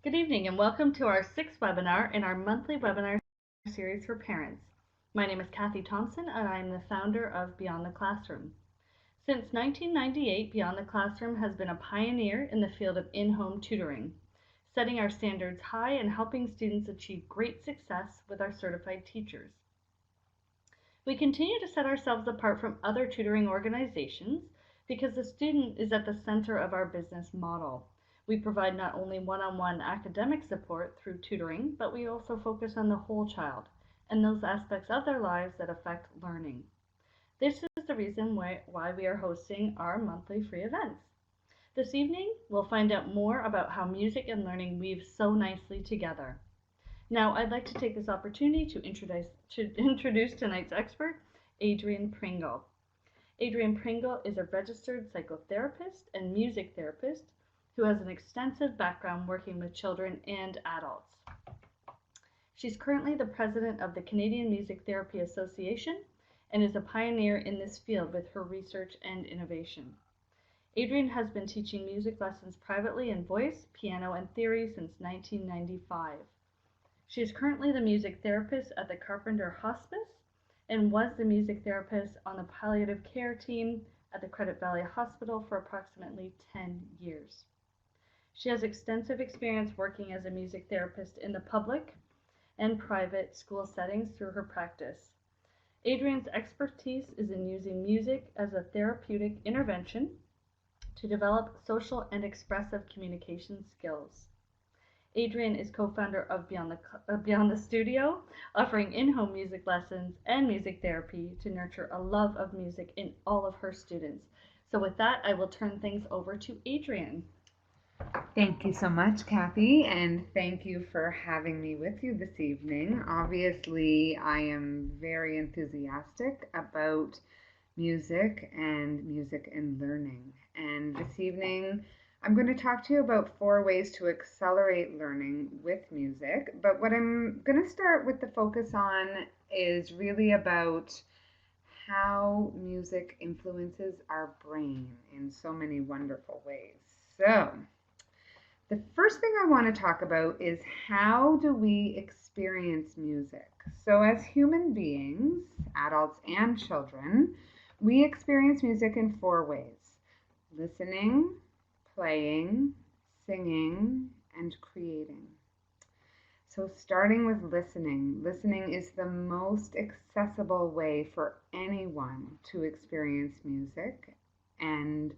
Good evening and welcome to our sixth webinar in our monthly webinar series for parents. My name is Kathy Thompson and I am the founder of Beyond the Classroom. Since 1998, Beyond the Classroom has been a pioneer in the field of in-home tutoring, setting our standards high and helping students achieve great success with our certified teachers. We continue to set ourselves apart from other tutoring organizations because the student is at the center of our business model. We provide not only one-on-one academic support through tutoring, but we also focus on the whole child and those aspects of their lives that affect learning. This is the reason why we are hosting our monthly free events. This evening, we'll find out more about how music and learning weave so nicely together. Now, I'd like to take this opportunity to introduce tonight's expert, Adrienne Pringle. Adrienne Pringle is a registered psychotherapist and music therapist who has an extensive background working with children and adults. She's currently the president of the Canadian Music Therapy Association and is a pioneer in this field with her research and innovation. Adrienne has been teaching music lessons privately in voice, piano, and theory since 1995. She is currently the music therapist at the Carpenter Hospice and was the music therapist on the palliative care team at the Credit Valley Hospital for approximately 10 years. She has extensive experience working as a music therapist in the public and private school settings through her practice. Adrienne's expertise is in using music as a therapeutic intervention to develop social and expressive communication skills. Adrienne is co-founder of Beyond the Studio, offering in-home music lessons and music therapy to nurture a love of music in all of her students. So with that, I will turn things over to Adrienne. Thank you so much, Kathy, and thank you for having me with you this evening. Obviously, I am very enthusiastic about music and learning. And this evening, I'm going to talk to you about 4 ways to accelerate learning with music. But what I'm going to start with the focus on is really about how music influences our brain in so many wonderful ways. So, the first thing I want to talk about is how do we experience music? So, as human beings, adults and children, we experience music in 4 ways: listening, playing, singing, and creating. So, starting with listening, listening is the most accessible way for anyone to experience music, and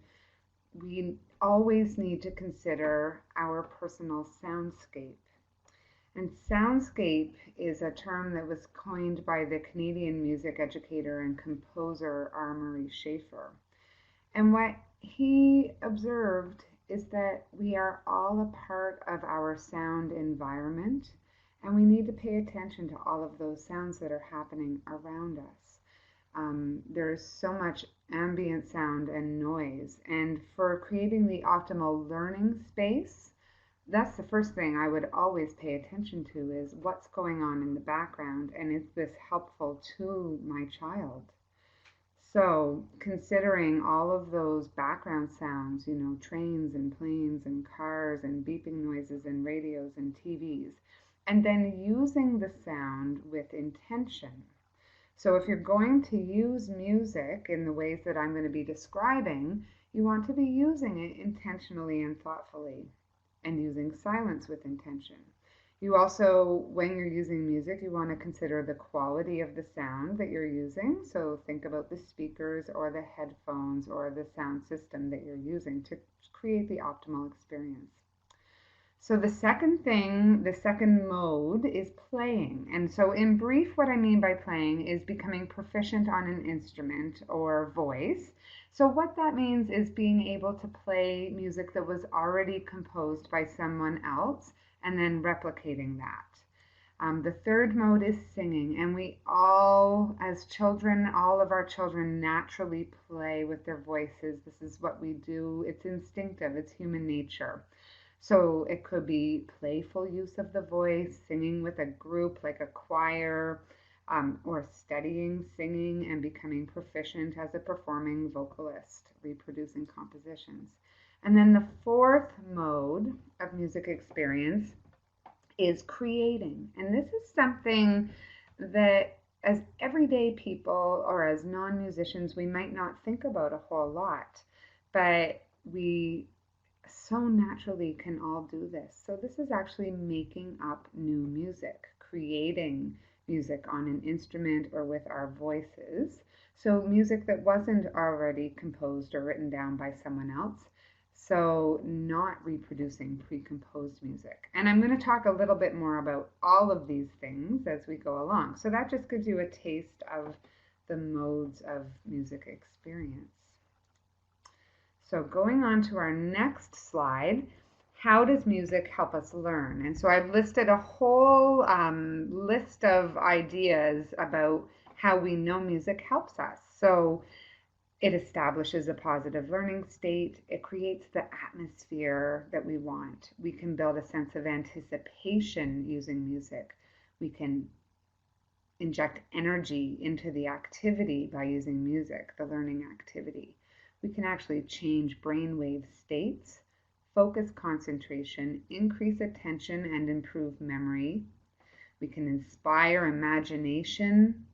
we always need to consider our personal soundscape. And soundscape is a term that was coined by the Canadian music educator and composer Murray Schafer. And what he observed is that we are all a part of our sound environment, and we need to pay attention to all of those sounds that are happening around us. There's so much ambient sound and noise, and for creating the optimal learning space, that's the first thing I would always pay attention to is what's going on in the background, and is this helpful to my child? So considering all of those background sounds, trains and planes and cars and beeping noises and radios and TVs, and then using the sound with intention. So if you're going to use music in the ways that I'm going to be describing, you want to be using it intentionally and thoughtfully, and using silence with intention. You also, when you're using music, you want to consider the quality of the sound that you're using. So think about the speakers or the headphones or the sound system that you're using to create the optimal experience. So the second mode is playing. And so in brief, what I mean by playing is becoming proficient on an instrument or voice. So what that means is being able to play music that was already composed by someone else and then replicating that. The third mode is singing, and we all, as children, all of our children naturally play with their voices. This is what we do. It's instinctive. It's human nature. So it could be playful use of the voice, singing with a group like a choir, or studying singing and becoming proficient as a performing vocalist, reproducing compositions. And then the fourth mode of music experience is creating. And this is something that as everyday people or as non-musicians we might not think about a whole lot, but we so naturally can all do this. So this is actually making up new music, creating music on an instrument or with our voices. So music that wasn't already composed or written down by someone else. So not reproducing pre-composed music. And I'm going to talk a little bit more about all of these things as we go along. So that just gives you a taste of the modes of music experience. So going on to our next slide, how does music help us learn? And so I've listed a whole list of ideas about how we know music helps us. So it establishes a positive learning state. It creates the atmosphere that we want. We can build a sense of anticipation using music. We can inject energy into the activity by using music, the learning activity. We can actually change brainwave states, focus concentration, increase attention, and improve memory. We can inspire imagination,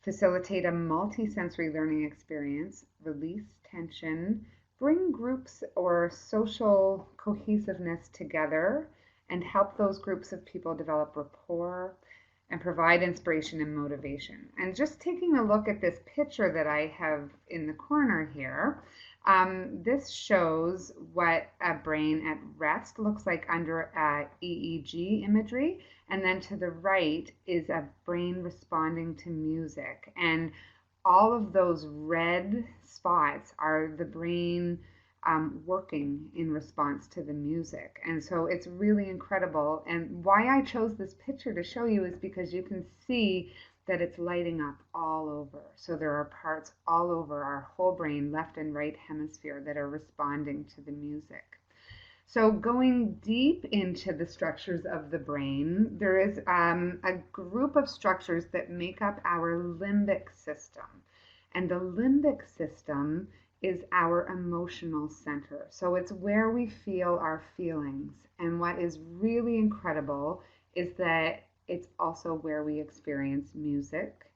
facilitate a multisensory learning experience, release tension, bring groups or social cohesiveness together, and help those groups of people develop rapport and provide inspiration and motivation. And just taking a look at this picture that I have in the corner here, this shows what a brain at rest looks like under EEG imagery. And then to the right is a brain responding to music. And all of those red spots are the brain working in response to the music. And so it's really incredible. And why I chose this picture to show you is because you can see that it's lighting up all over. So there are parts all over our whole brain, left and right hemisphere, that are responding to the music. So going deep into the structures of the brain, there is a group of structures that make up our limbic system. And the limbic system is our emotional center. So it's where we feel our feelings. And what is really incredible is that it's also where we experience music.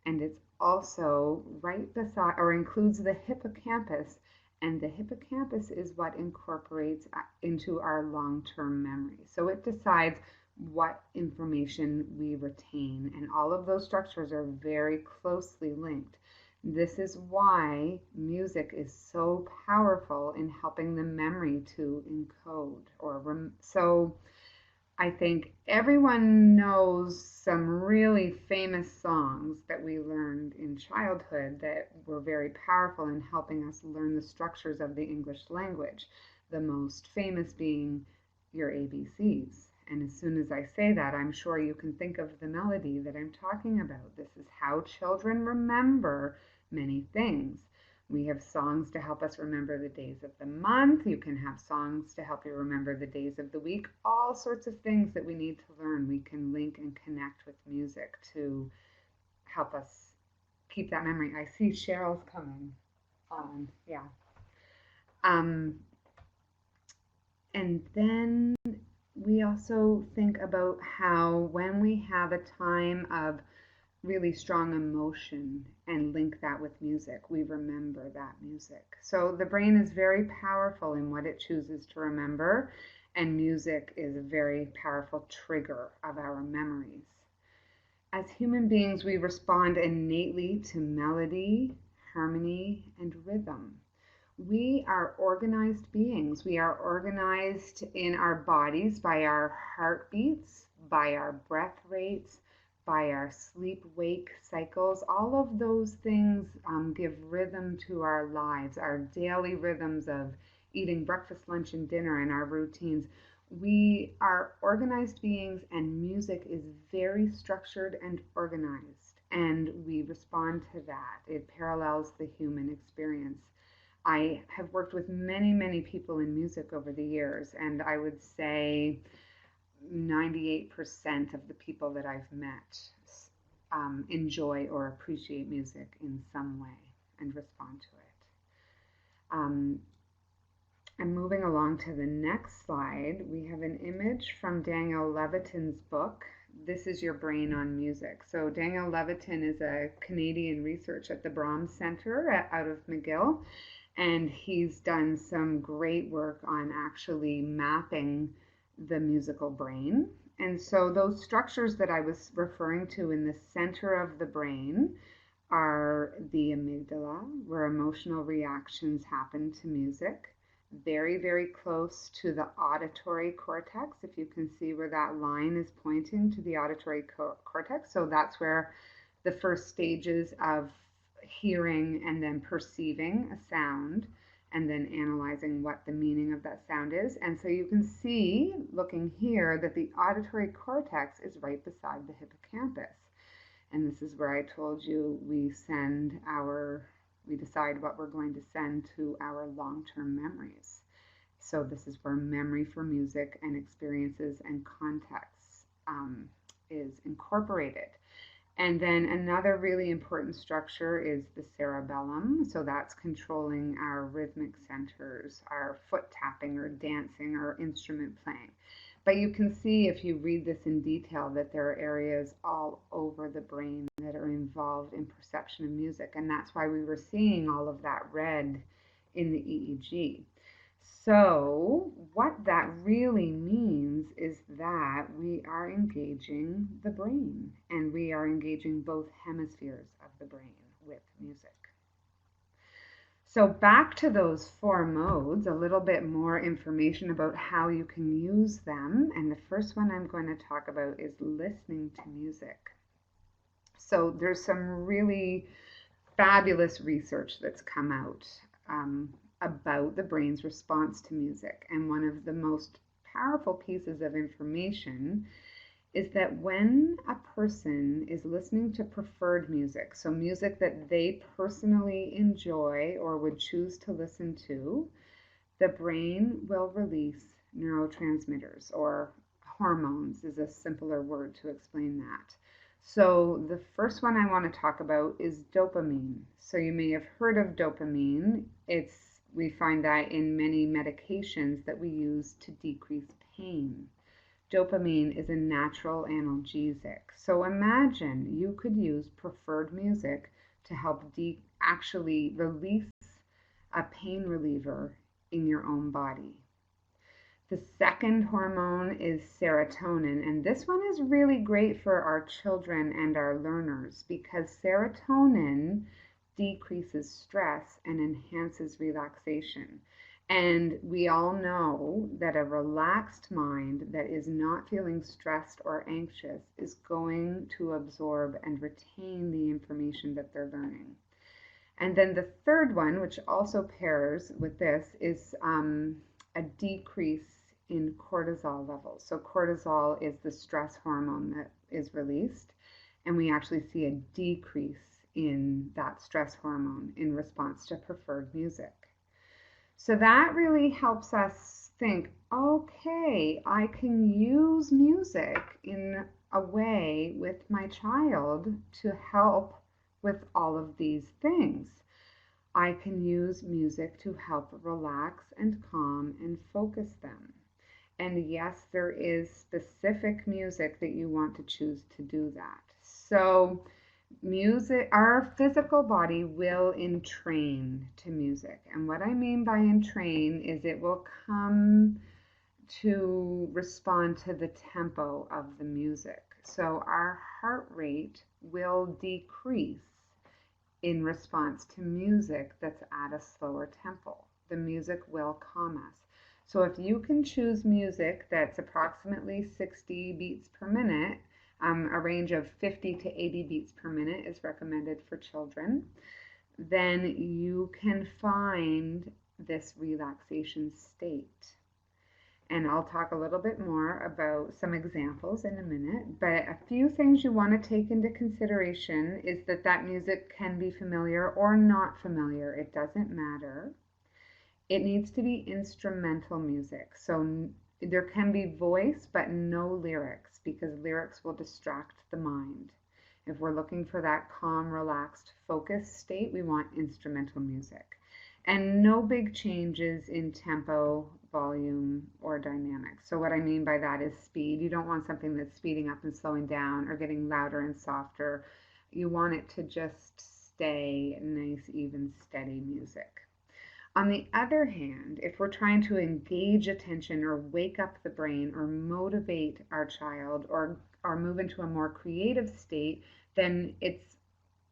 And it's also right beside or includes the hippocampus. And the hippocampus is what incorporates into our long-term memory. So it decides what information we retain. And all of those structures are very closely linked. This is why music is so powerful in helping the memory to encode so I think everyone knows some really famous songs that we learned in childhood that were very powerful in helping us learn the structures of the English language. The most famous being your ABCs. And as soon as I say that, I'm sure you can think of the melody that I'm talking about. This is how children remember many things. We have songs to help us remember the days of the month. You can have songs to help you remember the days of the week. All sorts of things that we need to learn, we can link and connect with music to help us keep that memory. I see Cheryl's coming on. Yeah. And then we also think about how when we have a time of really strong emotion and link that with music, we remember that music. So the brain is very powerful in what it chooses to remember, and music is a very powerful trigger of our memories. As human beings, we respond innately to melody, harmony, and rhythm. We are organized beings. We are organized in our bodies by our heartbeats, by our breath rates, by our sleep-wake cycles. All of those things give rhythm to our lives, our daily rhythms of eating breakfast, lunch, and dinner, and our routines. We are organized beings, and music is very structured and organized, and we respond to that. It parallels the human experience. I have worked with many, many people in music over the years, and I would say 98% of the people that I've met enjoy or appreciate music in some way and respond to it. And moving along to the next slide, we have an image from Daniel Levitin's book, This Is Your Brain on Music. So Daniel Levitin is a Canadian researcher at the Brahms Center out of McGill, and he's done some great work on actually mapping the musical brain. And so those structures that I was referring to in the center of the brain are the amygdala, where emotional reactions happen to music. Very, very close to the auditory cortex, if you can see where that line is pointing to the auditory cortex. So that's where the first stages of hearing and then perceiving a sound and then analyzing what the meaning of that sound is. And so you can see, looking here, that the auditory cortex is right beside the hippocampus. And this is where I told you we decide what we're going to send to our long-term memories. So this is where memory for music and experiences and contexts is incorporated. And then another really important structure is the cerebellum. So that's controlling our rhythmic centers, our foot tapping or dancing or instrument playing. But you can see if you read this in detail that there are areas all over the brain that are involved in perception of music. And that's why we were seeing all of that red in the EEG. So what that really means is that we are engaging the brain, and we are engaging both hemispheres of the brain with music. So back to those 4 modes, a little bit more information about how you can use them. And the first one I'm going to talk about is listening to music. So there's some really fabulous research that's come out about the brain's response to music. And one of the most powerful pieces of information is that when a person is listening to preferred music, so music that they personally enjoy or would choose to listen to, the brain will release neurotransmitters, or hormones is a simpler word to explain that. So the first one I want to talk about is dopamine. So you may have heard of dopamine. We find that in many medications that we use to decrease pain. Dopamine is a natural analgesic. So imagine you could use preferred music to help actually release a pain reliever in your own body. The second hormone is serotonin, and this one is really great for our children and our learners because serotonin decreases stress and enhances relaxation. And we all know that a relaxed mind that is not feeling stressed or anxious is going to absorb and retain the information that they're learning. And then the third one, which also pairs with this, is a decrease in cortisol levels. So cortisol is the stress hormone that is released, and we actually see a decrease in that stress hormone in response to preferred music. So that really helps us think, okay, I can use music in a way with my child to help with all of these things. I can use music to help relax and calm and focus them. And yes, there is specific music that you want to choose to do that. So music, our physical body will entrain to music. And what I mean by entrain is it will come to respond to the tempo of the music. So our heart rate will decrease in response to music that's at a slower tempo. The music will calm us. So if you can choose music that's approximately 60 beats per minute, a range of 50 to 80 beats per minute is recommended for children, then you can find this relaxation state. And I'll talk a little bit more about some examples in a minute, but a few things you want to take into consideration is that music can be familiar or not familiar. It doesn't matter. It needs to be instrumental music. So there can be voice, but no lyrics, because lyrics will distract the mind. If we're looking for that calm, relaxed, focused state, we want instrumental music. and no big changes in tempo, volume, or dynamics. So, what I mean by that is speed. You don't want something that's speeding up and slowing down or getting louder and softer. You want it to just stay nice, even, steady music. On the other hand, if we're trying to engage attention or wake up the brain or motivate our child or move into a more creative state, then it's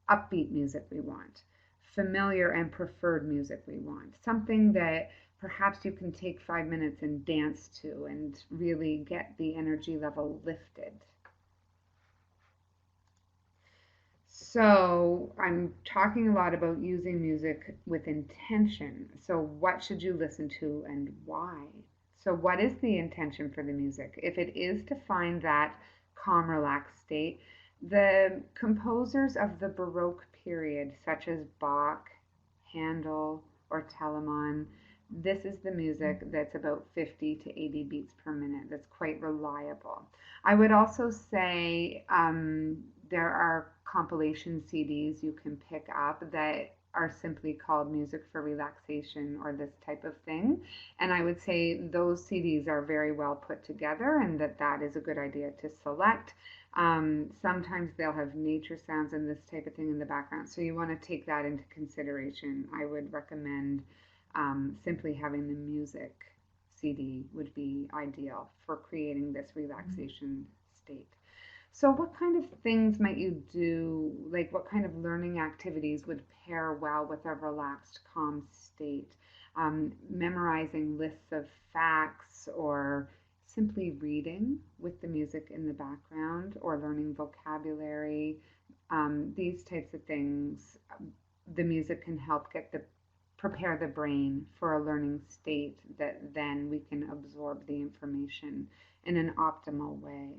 upbeat music we want, familiar and preferred music we want, something that perhaps you can take 5 minutes and dance to and really get the energy level lifted. So, I'm talking a lot about using music with intention. So, what should you listen to and why? So, what is the intention for the music? If it is to find that calm, relaxed state, the composers of the Baroque period, such as Bach, Handel, or Telemann, this is the music that's about 50 to 80 beats per minute. That's quite reliable. I would also say there are compilation CDs you can pick up that are simply called Music for Relaxation or this type of thing. And I would say those CDs are very well put together and that is a good idea to select. Sometimes they'll have nature sounds and this type of thing in the background. So you want to take that into consideration. I would recommend simply having the music CD would be ideal for creating this relaxation state. So, what kind of things might you do? Like, what kind of learning activities would pair well with a relaxed, calm state? Memorizing lists of facts, or simply reading with the music in the background, or learning vocabulary. These types of things, the music can help prepare the brain for a learning state that then we can absorb the information in an optimal way.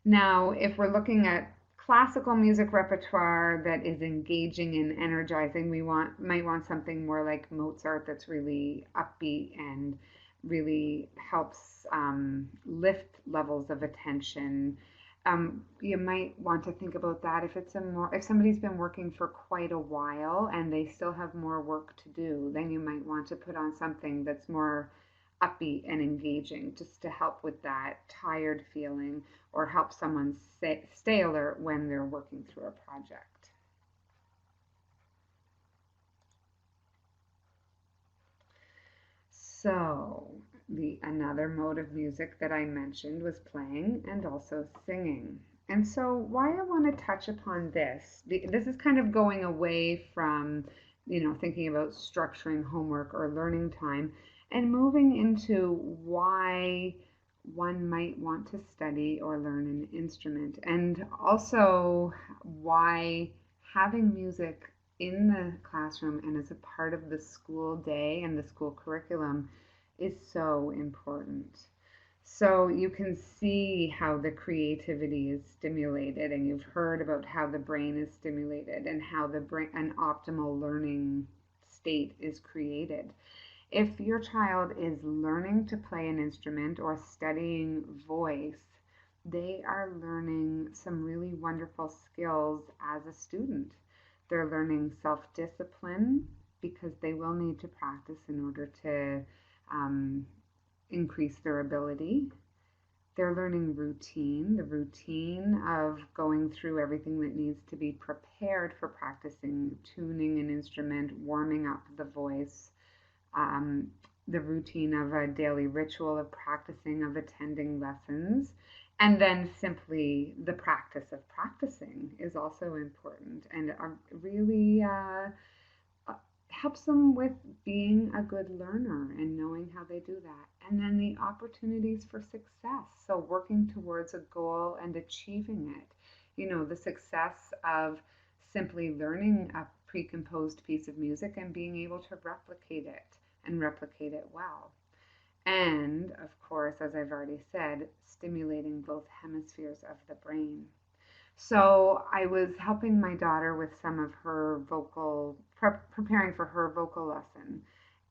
Now, if we're looking at classical music repertoire that is engaging and energizing, might want something more like Mozart that's really upbeat and really helps lift levels of attention. You might want to think about that if somebody's been working for quite a while and they still have more work to do, then you might want to put on something that's more upbeat and engaging just to help with that tired feeling or help someone stay alert when they're working through a project. So, another mode of music that I mentioned was playing and also singing. And so, why I want to touch upon this is kind of going away from, thinking about structuring homework or learning time and moving into why one might want to study or learn an instrument, and also why having music in the classroom and as a part of the school day and the school curriculum is so important. So you can see how the creativity is stimulated, and you've heard about how the brain is stimulated and how an optimal learning state is created. If your child is learning to play an instrument or studying voice, they are learning some really wonderful skills as a student. They're learning self discipline because they will need to practice in order to increase their ability. They're learning routine, the routine of going through everything that needs to be prepared for practicing, tuning an instrument, warming up the voice, the routine of a daily ritual of practicing, of attending lessons. And then simply the practice of practicing is also important and really helps them with being a good learner and knowing how they do that. And then the opportunities for success. So working towards a goal and achieving it. The success of simply learning a pre-composed piece of music and being able to replicate it and replicate it well. And of course, as I've already said, stimulating both hemispheres of the brain. So I was helping my daughter with some of her preparing for her vocal lesson.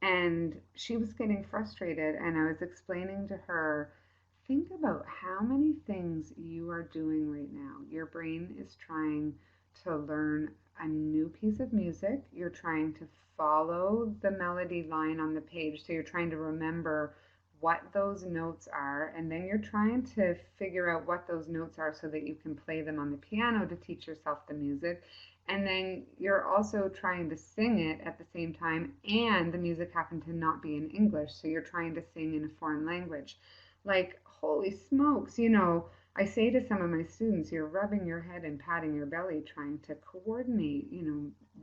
And she was getting frustrated, and I was explaining to her, think about how many things you are doing right now. Your brain is trying to learn a new piece of music. You're trying to follow the melody line on the page. So you're trying to remember what those notes are, and then you're trying to figure out what those notes are so that you can play them on the piano to teach yourself the music. And then you're also trying to sing it at the same time, and the music happened to not be in English, so you're trying to sing in a foreign language. Like, holy smokes, I say to some of my students, you're rubbing your head and patting your belly, trying to coordinate,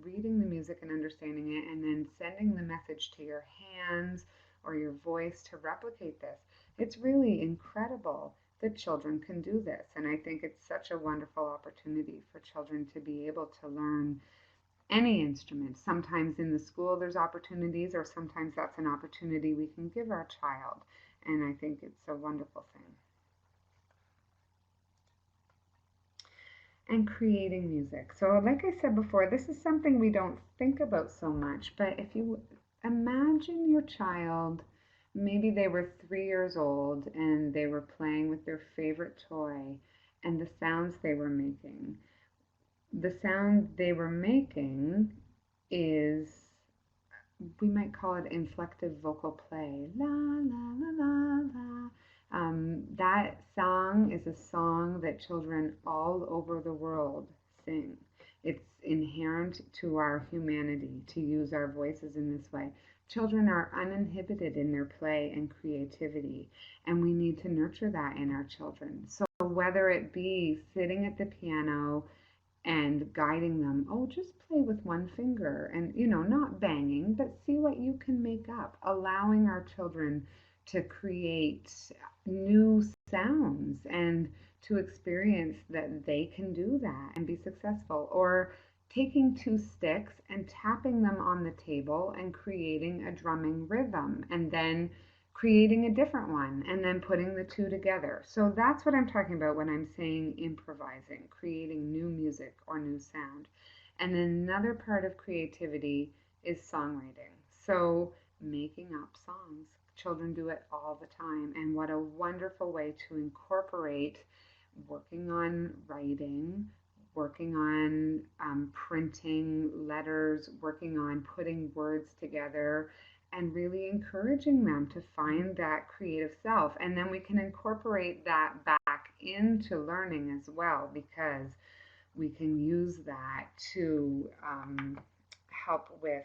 reading the music and understanding it, and then sending the message to your hands or your voice to replicate this. It's really incredible that children can do this. And I think it's such a wonderful opportunity for children to be able to learn any instrument. Sometimes in the school there's opportunities, or sometimes that's an opportunity we can give our child. And I think it's a wonderful thing. And creating music. So, like I said before, this is something we don't think about so much, but if you imagine your child, maybe they were 3 years old and they were playing with their favorite toy, and the sounds they were making. The sound they were making is, we might call it inflective vocal play. La, la, la, la, la. That song is a song that children all over the world sing. It's inherent to our humanity to use our voices in this way. Children are uninhibited in their play and creativity, and we need to nurture that in our children. So whether it be sitting at the piano and guiding them, oh, just play with one finger, and not banging, but see what you can make up, allowing our children to create new sounds and to experience that they can do that and be successful. Or taking two sticks and tapping them on the table and creating a drumming rhythm, and then creating a different one and then putting the two together. So that's what I'm talking about when I'm saying improvising, creating new music or new sound. And then another part of creativity is songwriting. So making up songs. Children do it all the time, and what a wonderful way to incorporate working on writing, working on printing letters, working on putting words together, and really encouraging them to find that creative self. And then we can incorporate that back into learning as well, because we can use that to help with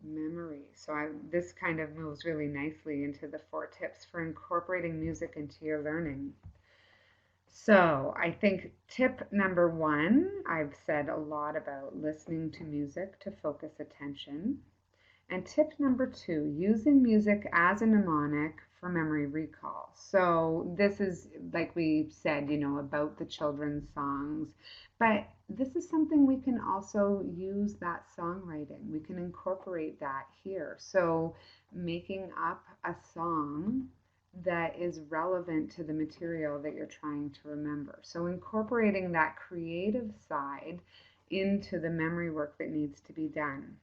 memory. So this kind of moves really nicely into the 4 tips for incorporating music into your learning. So I think tip number 1, I've said a lot about listening to music to focus attention. And tip number 2, using music as a mnemonic for memory recall. So this is, like we said, about the children's songs, but this is something we can also use that songwriting. We can incorporate that here. So making up a song that is relevant to the material that you're trying to remember. So incorporating that creative side into the memory work that needs to be done.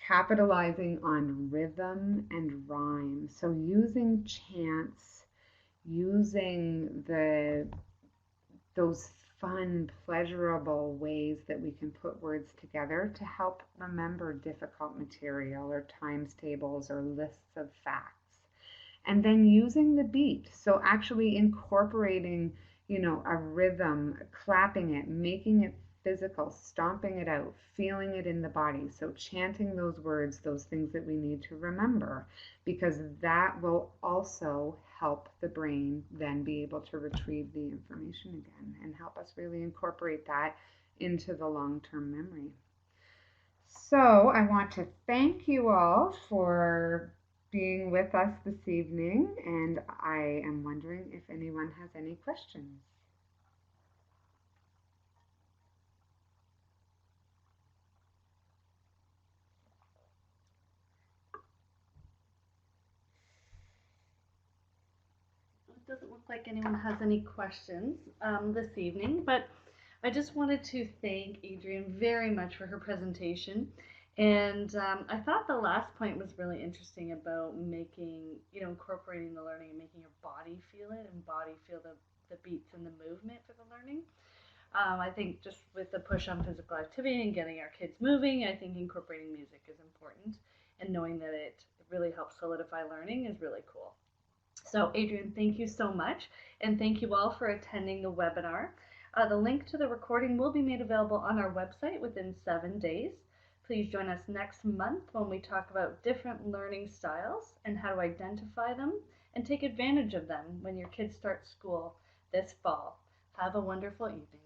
Capitalizing on rhythm and rhyme. So using chants, using those fun, pleasurable ways that we can put words together to help remember difficult material or times tables or lists of facts. And then using the beat. So actually incorporating, a rhythm, clapping it, making it physical, stomping it out, feeling it in the body. So chanting those words, those things that we need to remember, because that will also help the brain then be able to retrieve the information again and help us really incorporate that into the long-term memory. So I want to thank you all for being with us this evening, and I am wondering if anyone has any questions. It doesn't look like anyone has any questions this evening, but I just wanted to thank Adrienne very much for her presentation. And I thought the last point was really interesting about making, incorporating the learning and making your body feel it and body feel the beats and the movement for the learning. I think just with the push on physical activity and getting our kids moving, I think incorporating music is important, and knowing that it really helps solidify learning is really cool. So, Adrienne, thank you so much, and thank you all for attending the webinar. The link to the recording will be made available on our website within 7 days. Please join us next month when we talk about different learning styles and how to identify them and take advantage of them when your kids start school this fall. Have a wonderful evening.